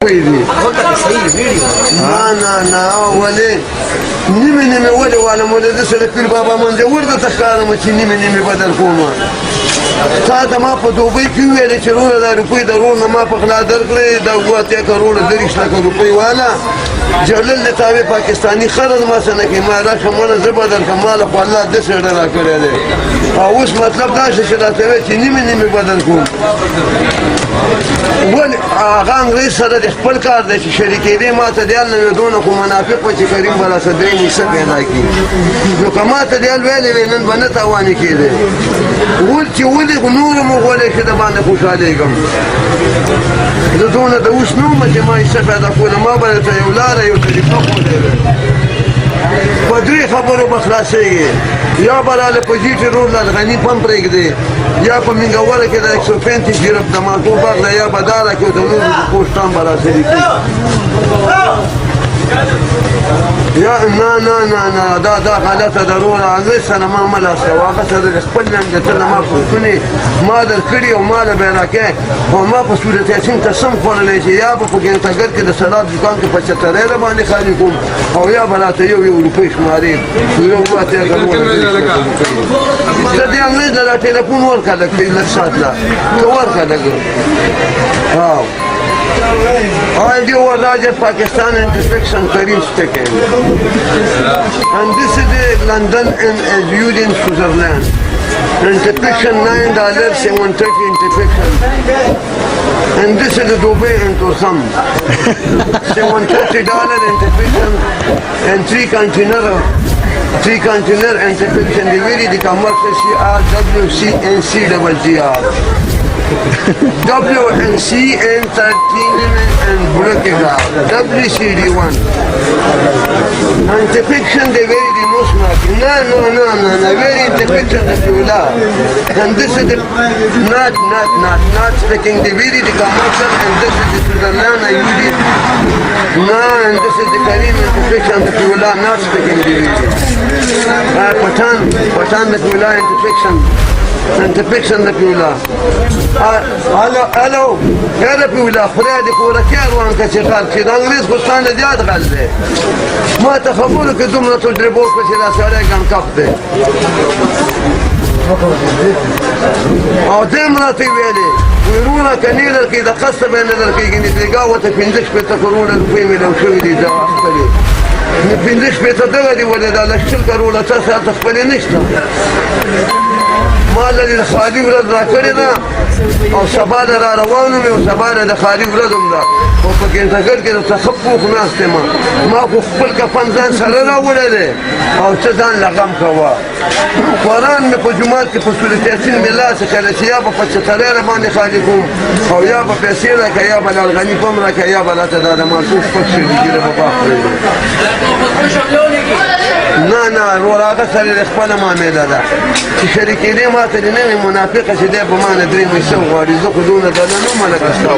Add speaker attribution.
Speaker 1: روپۍ دي. نه ولې نیمې ولې والم ولې د سره پیر بابا منځه ورته ښکارم چې نیمې بدل کوم. تا ته ما په دوبۍ کې وویلې چې وروره دا روپۍ د ورور نه ما په غلا درکړې دا 7 کروړه 30 لکه روپۍ والا جلل د تابع پاکستاني خرج ما څه نه کوي. ما راشه مړه زه بدل کړم ما له خو الله داسې ډډه راکړی دی. او اوس مطلب دا شو چې راته وایي چې نیمې بدل کوم. ولې هغه انګریز سره د خپل کار دی چې شریکېدې ما ته دیال نه وي دونه خو منافق و چې کریم به راسه درېیم حصه پیدا کړي. نو که ما ته دیال ویلې وی نن به نه تاوانې کېدی. چې ولې نور مو غولی چې د باندې خوشحالېږم. زه دونه د اوس نه وم چې ما حصه پیدا کوله. ما به ته یو لاره یو طریقه ښودلی وی. په 3 خبرو به خلاصېږي. یا به راله په جیټ روډ لالغني پمپ پرېږدې یا په منګوره کې د 135 ګرف د مالټو باغ ده یا به داره کې د نورو د پوسټان به راسري کړي. یا نه دا غلطه ده وروره. انګریز سره ما مه لاس کوه. هغه سره د خپل ننګتنه ما پوښتنې ما درکړي او ما له به راکې او ما په صورت یاسین قسم خوړلی چې یا به په ګنټګر کې د سلاد دکان کې په چترۍ را باندې خالي کوم او یا به راته یو روپۍ شمارې زه دې انګریز له دا ټلیفون ورکړه لږ ساعت له ته ورکړه لږ. I do a larger Pakistan inspection Karim speaking. And this is the London and Union Switzerland. Inspection $9, 730 inspection. And this is the Dubai into some. $730 inspection and 3 container inspection. The very the commercial CR, WCNC double GR. WNC and 13 and blocking out WCD1 anti-fiction the very the most market. No very anti-fiction the Pula. And this is the not speaking the very the commercial and this is the Switzerland I use it. No, and this is the Karim anti-fiction the Pula not speaking the very Patan the Pula anti-fiction انتفکشن د پیولا. الو د پیولا خدای دې کورکې روان که چې غل کړي. د انګریز خو ستانه زیات غل دی. ما ته خبرو کې دومره تجربه وکړه چې دا سړی ګنکپ دی. او دې هم راته ویلې وروره که نه درکوي د قسطه به یې نه درکوي. نتیجه ورته 15 کروړه روپۍ میلاو شوي دي دا خپلې. 15 دغه دي ولې دا 100 کروړه تاسو هلته خپلې نشته. ما لري د خالي ورځ راکړې ده او سبا د را روانو مې او سبا د خالي ورځ هم ده. خو په ګنټګر کې درته ښه پوخ ناست یم. ما خو خپل کفن ځان سره راوړی دی او څه ځان له غم کوه. قرآن مې په جومات کې په صورت یاسین مې لاس کړی چې یا به په چترۍ را باندې خالي کوم او یا به پیسې راکړه یا به لالغني پم راکړه یا به راته دا د مالټو شپږ شیرګیره به باغ پرېږدي. نه ورور هغه سره د خپله معامله ده چې شریکېدې ما ته د نوې منافقه چې دی په ما نه 3 حصه غواړي. زه خو دونه دله نه وم لکه ستا